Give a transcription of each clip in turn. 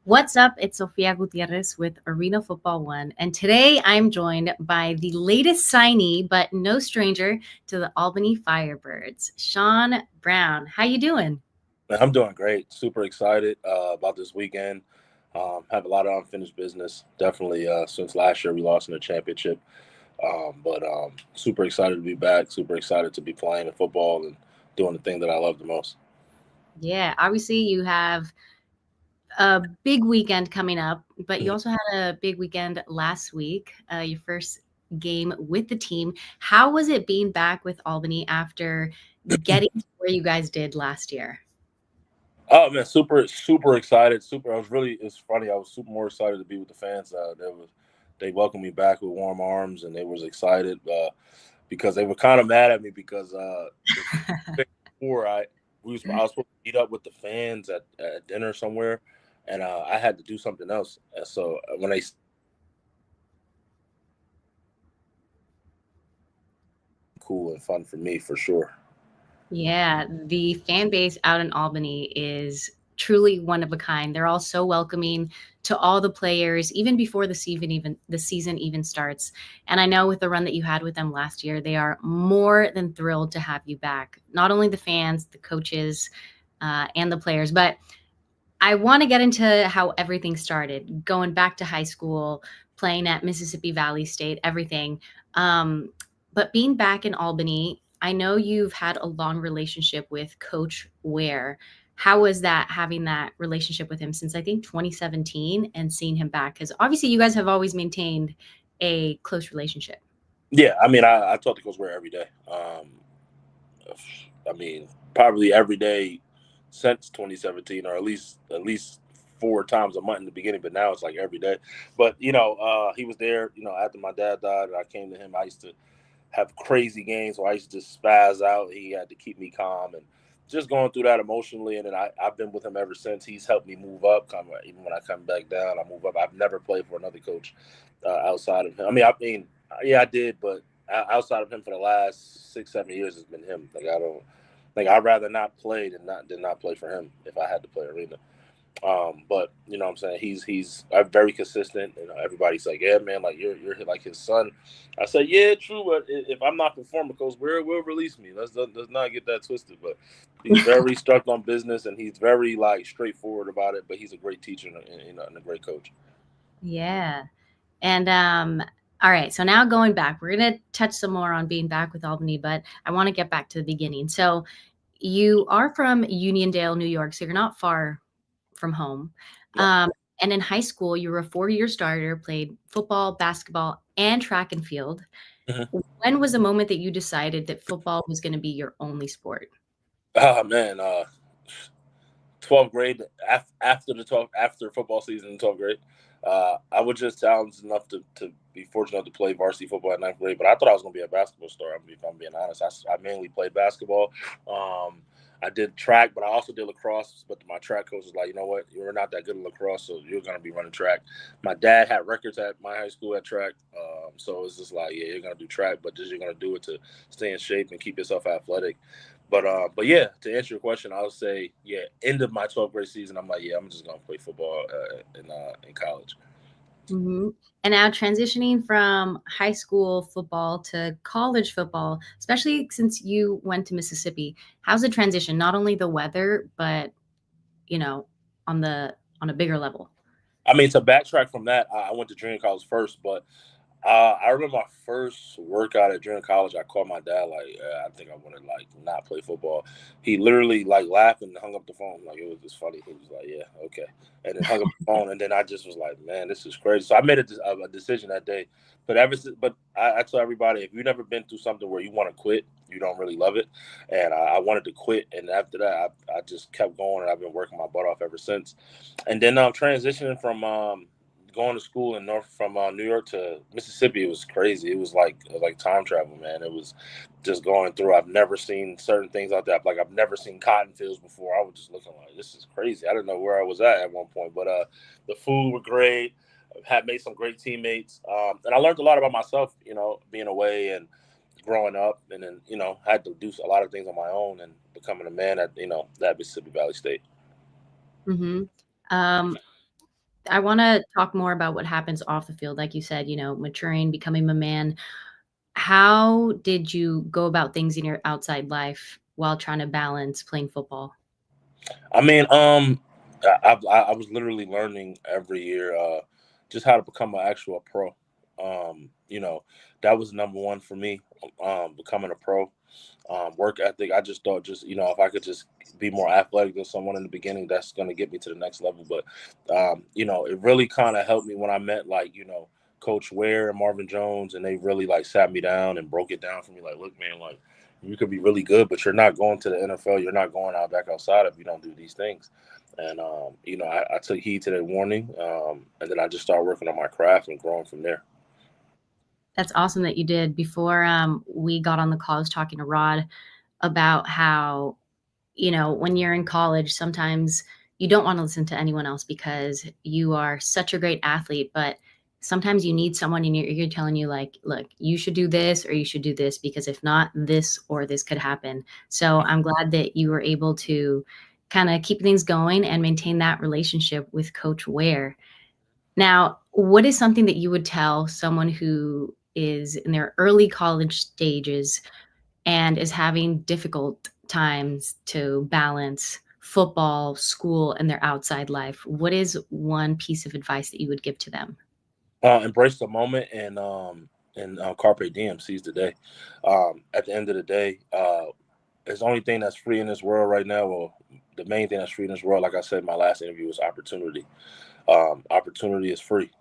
What's up? It's Sofia Gutierrez with Arena Football One, and today I'm joined by the latest signee, but no stranger to the Albany Firebirds, Sean Brown. How you doing? I'm doing great. Super excited about this weekend. Have a lot of unfinished business. Definitely since last year we lost in the championship. But super excited to be back. Super excited to be playing the football and doing the thing that I love the most. Yeah, obviously you have a big weekend coming up, but you Mhm. also had a big weekend last week, your first game with the team. How was it being back with Albany after getting to where you guys did last year? Oh man, super excited. Super. I was really. It's funny. I was super more excited to be with the fans. They welcomed me back with warm arms, and they was excited because they were kind of mad at me because the before I was supposed to meet up with the fans at dinner somewhere, and I had to do something else. And so when they cool and fun for me for sure. Yeah, the fan base out in Albany is truly one of a kind. They're all so welcoming to all the players, even before the season even starts. And I know with the run that you had with them last year, they are more than thrilled to have you back. Not only the fans, the coaches, and the players, but I want to get into how everything started, going back to high school, playing at Mississippi Valley State, everything. But being back in Albany, I know you've had a long relationship with Coach Ware. How was that having that relationship with him since I think 2017 and seeing him back? Because obviously you guys have always maintained a close relationship. Yeah, I mean, I talk to Coach Ware every day. I mean, probably every day since 2017, or at least 4 times a month in the beginning. But now it's like every day. But he was there. After my dad died, and I came to him. I used to have crazy games where I used to just spaz out. He had to keep me calm and just going through that emotionally. And then I've been with him ever since. He's helped me move up. Even when I come back down, I move up. I've never played for another coach outside of him. I mean, yeah, I did, but outside of him for the last 6, 7 years, it's been him. Like I don't. Like I'd rather not play than not play for him if I had to play arena. But you know what I'm saying, he's very consistent. Everybody's like, yeah, man, like you're like his son. I said, yeah, true, but if I'm not performing, Coach will release me. Let's not get that twisted. But he's very stuck on business, and he's very like straightforward about it. But he's a great teacher and a great coach. Yeah. And all right, so now going back, we're gonna touch some more on being back with Albany, but I want to get back to the beginning. So you are from Uniondale, New York, so you're not far from home. No. Um, and in high school, you were a 4-year starter, played football, basketball, and track and field. Mhm. When was the moment that you decided that football was going to be your only sport? Oh man, 12th grade after the 12th after football season in 12th grade. I was just talented enough to be fortunate enough to play varsity football at ninth grade, but I thought I was going to be a basketball star. If I'm being honest, I mainly played basketball. Um, I did track, but I also did lacrosse. But my track coach was like, you know what, you're not that good at lacrosse, so you're going to be running track. My dad had records at my high school at track, so it's just like, yeah, you're going to do track, but just you're going to do it to stay in shape and keep yourself athletic. But yeah, to answer your question, I would say yeah, end of my 12th grade season, I'm like, yeah, I'm just gonna play football in college. Mhm. And now transitioning from high school football to college football, especially since you went to Mississippi, how's the transition? Not only the weather, but you know, on the on a bigger level. I mean, to backtrack from that, I went to junior college first, but I remember my first workout at junior college. I called my dad like, I think I want to like not play football. He literally like laughed and hung up the phone. Like it was just funny. He was like, yeah, okay, and then hung up the phone. And then I just was like, man, this is crazy. So I made a decision that day. But I tell everybody, if you've never been through something where you want to quit, you don't really love it. And I wanted to quit. And after that, I just kept going, and I've been working my butt off ever since. And then transitioning from going to school in North from New York to Mississippi, it was crazy. It was like time travel, man. It was just going through. I've never seen certain things out there. Like I've never seen cotton fields before. I was just looking like this is crazy. I didn't know where I was at one point, but the food were great. Had made some great teammates, and I learned a lot about myself. Being away and growing up, and then had to do a lot of things on my own and becoming a man at that Mississippi Valley State. Mhm. Um, I want to talk more about what happens off the field. Like you said, maturing, becoming a man. How did you go about things in your outside life while trying to balance playing football? I mean, I was literally learning every year just how to become an actual pro. You know, that was number one for me, becoming a pro. Work ethic. I just thought, if I could just be more athletic than someone in the beginning, that's going to get me to the next level. But it really kind of helped me when I met Coach Ware and Marvin Jones, and they really like sat me down and broke it down for me. Like, look, man, like you could be really good, but you're not going to the NFL. You're not going out back outside if you don't do these things. And I took heed to that warning, and then I just started working on my craft and growing from there. That's awesome that you did. Before we got on the call, I was talking to Rod about how, when you're in college, sometimes you don't want to listen to anyone else because you are such a great athlete, but sometimes you need someone in your ear telling you, like, look, you should do this or you should do this, because if not, this or this could happen. So I'm glad that you were able to kind of keep things going and maintain that relationship with Coach Ware. Now, what is something that you would tell someone who is in their early college stages and is having difficult times to balance football, school, and their outside life? What is one piece of advice that you would give to them? Embrace the moment and carpe diem, seize the day. At the end of the day, it's the only thing that's free in this world right now. Well, the main thing that's free in this world, like I said in my last interview, was opportunity. Opportunity is free.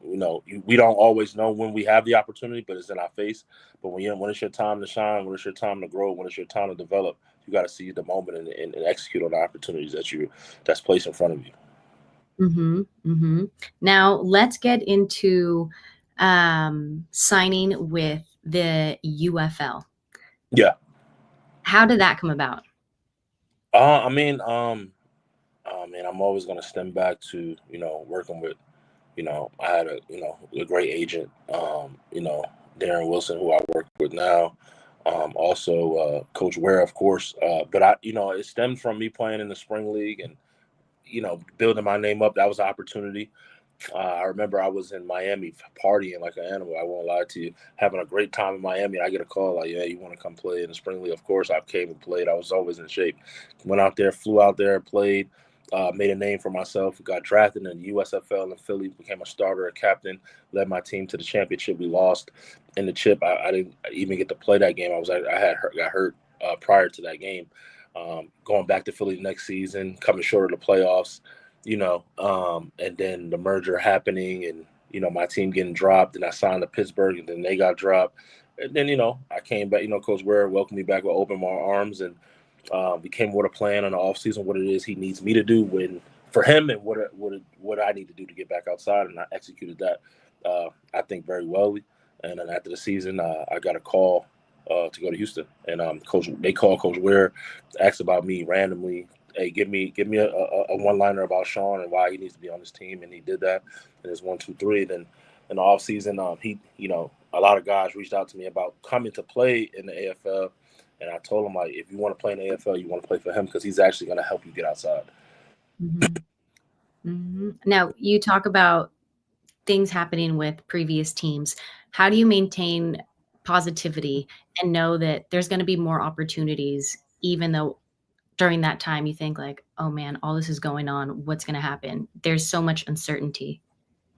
We don't always know when we have the opportunity, but it's in our face. But when it's your time to shine, when it's your time to grow, when it's your time to develop, you got to seize the moment and execute on the opportunities that's placed in front of you. Mhm, mhm. Now, let's get into, signing with the UFL. Yeah. How did that come about? I mean, man, I'm always gonna stem back to working with I had a great agent, Darren Wilson, who I work with now. Also, Coach Ware, of course. But it stemmed from me playing in the spring league and building my name up. That was an opportunity. I remember I was in Miami partying like an animal. I won't lie to you, having a great time in Miami. I get a call like, "Yeah, you want to come play in the spring league?" Of course, I came and played. I was always in shape. Went out there, flew out there, played, made a name for myself. Got drafted in the USFL in Philly. Became a starter, a captain. Led my team to the championship. We lost in the chip. I didn't even get to play that game. Got hurt prior to that game. Going back to Philly the next season, coming short of the playoffs. And then the merger happening and, my team getting dropped and I signed to Pittsburgh and then they got dropped. And then, I came back, Coach Ware welcomed me back with open arms and we came with a plan on the offseason, what it is he needs me to do for him and what I need to do to get back outside. And I executed that, I think, very well. And then after the season, I got a call to go to Houston. And they called Coach Ware, asked about me randomly. Hey, give me a one liner about Sean and why he needs to be on this team, and he did that. And it's 1, 2, 3. Then in the off season, a lot of guys reached out to me about coming to play in the AFL, and I told them, like, if you want to play in the AFL, you want to play for him because he's actually going to help you get outside. Mhm, mhm. Now, you talk about things happening with previous teams. How do you maintain positivity and know that there's gonna be more opportunities even though during that time you think like, "Oh, man, all this is going on. What's gonna happen?" There's so much uncertainty.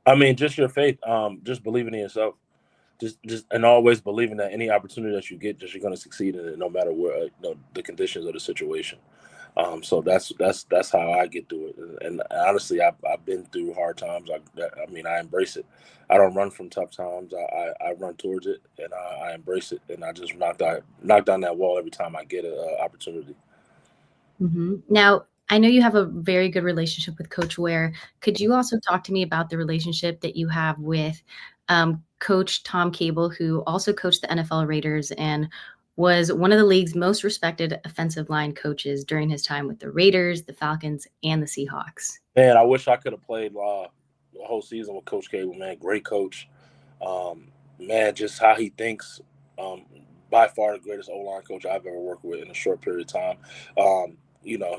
I mean, just your faith, just believing in yourself. Just and always believing that any opportunity that you get, just you're going to succeed in it, no matter where the conditions or the situation. So that's how I get through it. And honestly, I've been through hard times. I mean, I embrace it. I don't run from tough times. I run towards it, and I embrace it. And I just knock down that wall every time I get an opportunity. Now, I know you have a very good relationship with Coach Ware. Could you also talk to me about the relationship that you have with Coach Tom Cable, who also coached the NFL Raiders and was one of the league's most respected offensive line coaches during his time with the Raiders, the Falcons, and the Seahawks? Man, I wish I could have played the whole season with Coach Cable. Man, great coach. Man, just how he thinks. Um, by far the greatest O-line coach I've ever worked with in a short period of time.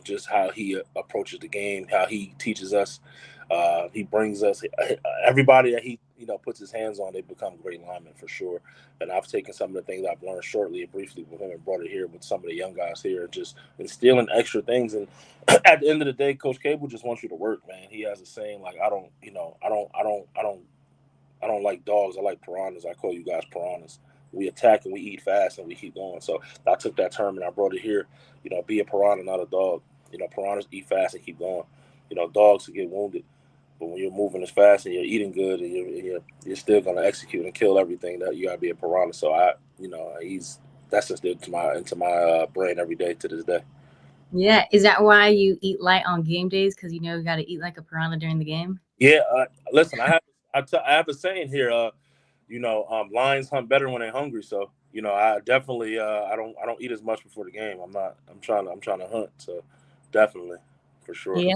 just how he approaches the game, how he teaches us. He brings us everybody that he puts his hands on. They become great linemen for sure. And I've taken some of the things I've learned shortly and briefly with him and brought it here with some of the young guys here, and just instilling extra things. And at the end of the day, Coach Cable just wants you to work, man. He has a saying like, I don't like dogs. I like piranhas. I call you guys piranhas. We attack and we eat fast and we keep going. So I took that term and I brought it here. Be a piranha, not a dog. Piranhas eat fast and keep going. Dogs get wounded, but when you're moving as fast and you're eating good and you're still going to execute and kill everything, that you got to be a piranha. So that's just into my brain every day to this day. Yeah, is that why you eat light on game days? Because you got to eat like a piranha during the game. Yeah, listen, I have a saying here. Lions hunt better when they're hungry. So I definitely I don't eat as much before the game. I'm trying to hunt. So definitely, for sure. Yeah.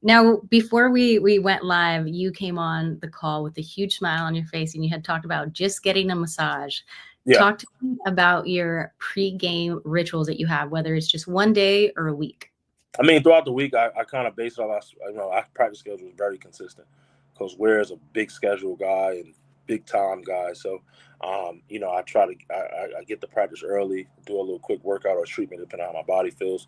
Now, before we went live, you came on the call with a huge smile on your face, and you had talked about just getting a massage. Yeah. Talk to me about your pre-game rituals that you have, whether it's just one day or a week. I mean, throughout the week, I kind of base it on our practice schedule is very consistent. Coach Ware is a big schedule guy and big time guy, so I try to I get to practice early, do a little quick workout or treatment depending on how my body feels.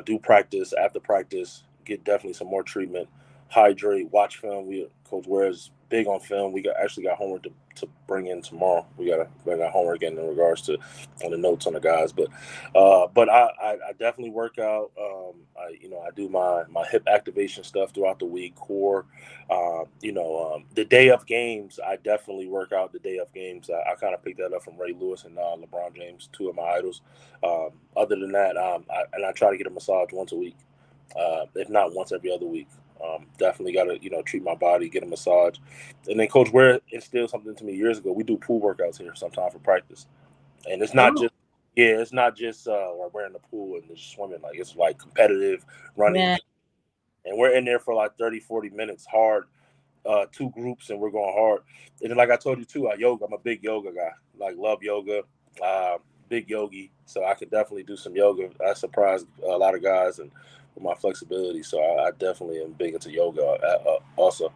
Do practice after practice, get definitely some more treatment, hydrate, watch film. Coach Ware is big on film. We actually got homework to bring in tomorrow. We got to bring our homework in regards to on the notes on the guys, but I definitely work out. I do my hip activation stuff throughout the week, core. The day of games, I definitely work out the day of games. I kind of picked that up from Ray Lewis and LeBron James, two of my idols. Other than that, I try to get a massage once a week, if not once every other week. Definitely got to treat my body, get a massage. And then Coach Ware instilled something to me years ago. We do pool workouts here sometimes for practice, and it's not just we're in the pool and just swimming. Like, it's like competitive running. Yeah. And we're in there for like 30-40 minutes hard, two groups, and we're going hard. And then, like I told you too, yoga. I'm a big yoga guy. Like, love yoga, big yogi. So I could definitely do some yoga. I surprised a lot of guys and with my flexibility. So I definitely am big into yoga also.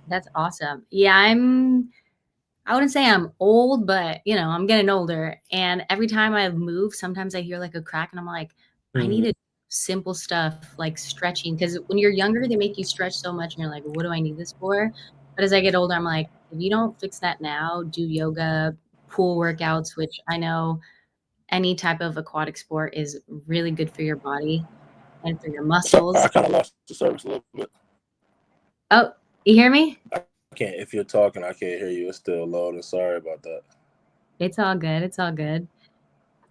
That's awesome. Yeah, I wouldn't say I'm old, but I'm getting older. And every time I move, sometimes I hear like a crack and I'm like, I need to do simple stuff like stretching. Because when you're younger, they make you stretch so much and you're like, what do I need this for? But as I get older, I'm like, if you don't fix that now, do yoga, pool workouts, which I know any type of aquatic sport is really good for your body and for your muscles. I kind of lost the service a little bit. Oh, you hear me? If you're talking, I can't hear you. It's still loading. Sorry about that. It's all good. It's all good.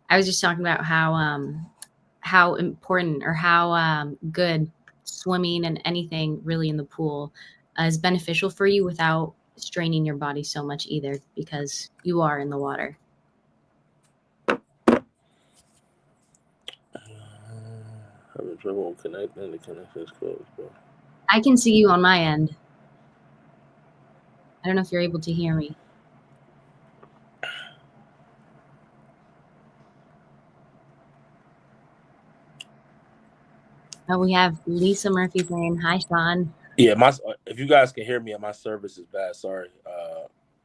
I was just talking about how important or how good swimming and anything really in the pool is beneficial for you without straining your body so much either, because you are in the water. Having trouble connecting. The connection is closed, bro. I can see you on my end. I don't know if you're able to hear me. We have Lisa Murphy saying, hi, Sean. Yeah, if you guys can hear me, my service is bad. Sorry.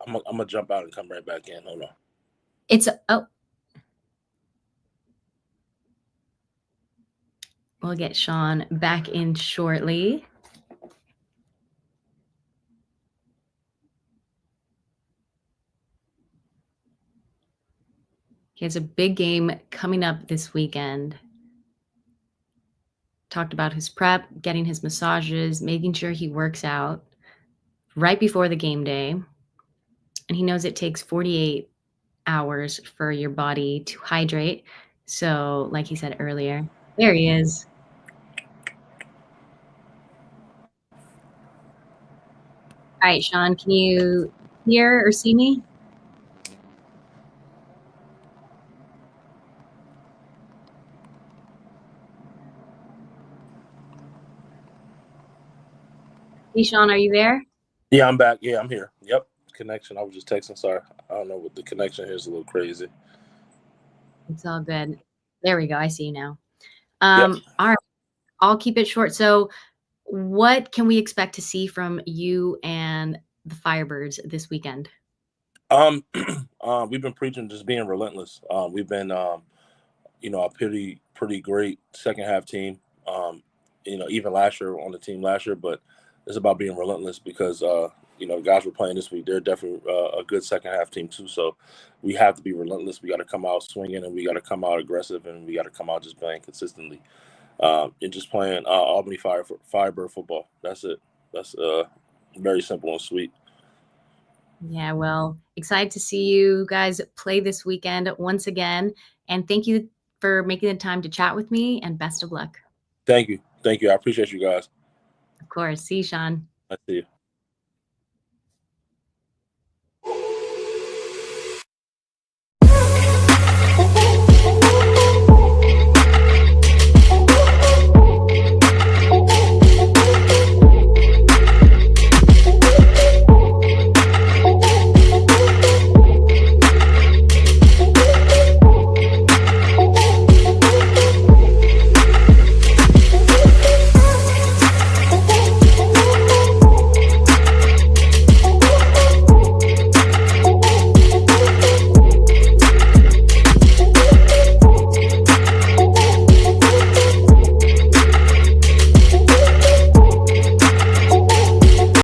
I'm gonna jump out and come right back in. Hold on. We'll get Sean back in shortly. He has a big game coming up this weekend. Talked about his prep, getting his massages, making sure he works out right before the game day. And he knows it takes 48 hours for your body to hydrate. So, like he said earlier, there he is. All right, Sean, can you hear or see me? Hey, Sean, are you there? Yeah, I'm back. Yeah, I'm here. Yep. Connection. I was just texting. Sorry. I don't know what the connection here is a little crazy. It's all good. There we go. I see you now. Yep. All right, I'll keep it short. So, what can we expect to see from you and the Firebirds this weekend? We've been preaching just being relentless. We've been, a pretty great second half team. Even last year on the team last year, but it's about being relentless because the guys we're playing this week, they're definitely a good second half team too. So we have to be relentless. We got to come out swinging, and we got to come out aggressive, and we got to come out just playing consistently, and just playing Albany Firebird football. That's it. That's very simple and sweet. Yeah, well, excited to see you guys play this weekend once again. And thank you for making the time to chat with me, and best of luck. Thank you. I appreciate you guys. Of course. See you, Sean. I see you.